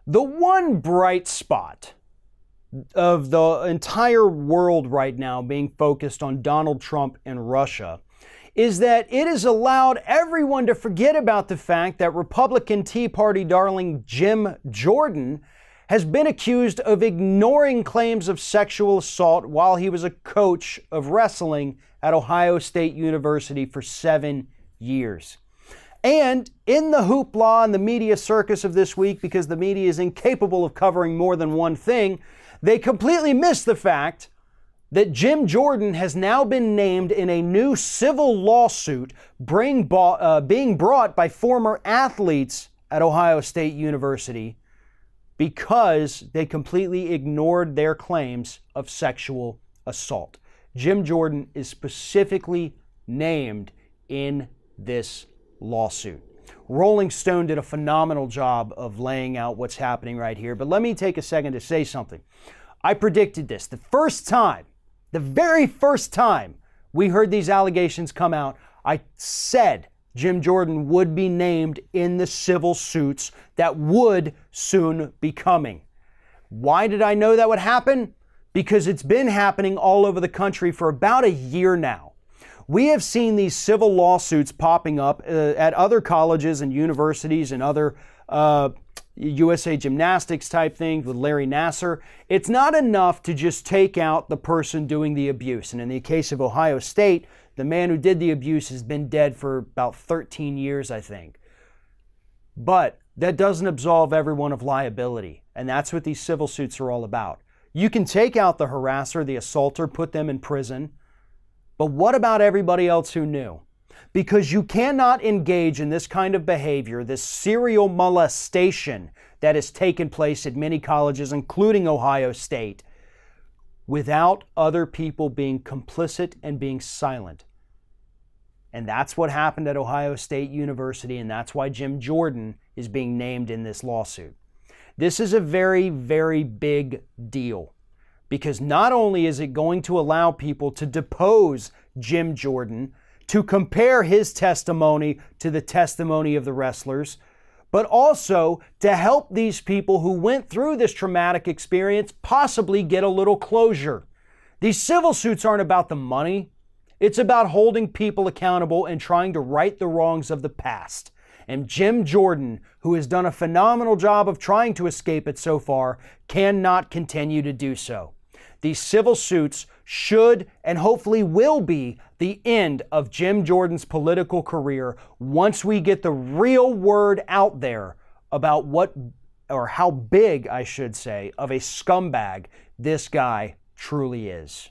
The one bright spot of the entire world right now being focused on Donald Trump and Russia is that it has allowed everyone to forget about the fact that Republican Tea Party darling Jim Jordan has been accused of ignoring claims of sexual assault while he was a coach of wrestling at Ohio State University for 7 years. And in the hoopla and the media circus of this week, because the media is incapable of covering more than one thing, they completely missed the fact that Jim Jordan has now been named in a new civil lawsuit being brought by former athletes at Ohio State University because they completely ignored their claims of sexual assault. Jim Jordan is specifically named in this lawsuit. Rolling Stone did a phenomenal job of laying out what's happening right here, but let me take a second to say something. I predicted this. The very first time we heard these allegations come out, I said Jim Jordan would be named in the civil suits that would soon be coming. Why did I know that would happen? Because it's been happening all over the country for about a year now. We have seen these civil lawsuits popping up at other colleges and universities and other USA Gymnastics type things with Larry Nassar. It's not enough to just take out the person doing the abuse. And in the case of Ohio State, the man who did the abuse has been dead for about 13 years, I think. But that doesn't absolve everyone of liability. And that's what these civil suits are all about. You can take out the harasser, the assaulter, put them in prison. But what about everybody else who knew? Because you cannot engage in this kind of behavior, this serial molestation that has taken place at many colleges, including Ohio State, without other people being complicit and being silent. And that's what happened at Ohio State University, and that's why Jim Jordan is being named in this lawsuit. This is a very, very big deal. Because not only is it going to allow people to depose Jim Jordan, to compare his testimony to the testimony of the wrestlers, but also to help these people who went through this traumatic experience possibly get a little closure. These civil suits aren't about the money. It's about holding people accountable and trying to right the wrongs of the past. And Jim Jordan, who has done a phenomenal job of trying to escape it so far, cannot continue to do so. These civil suits should and hopefully will be the end of Jim Jordan's political career once we get the real word out there about what, or how big, I should say, of a scumbag this guy truly is.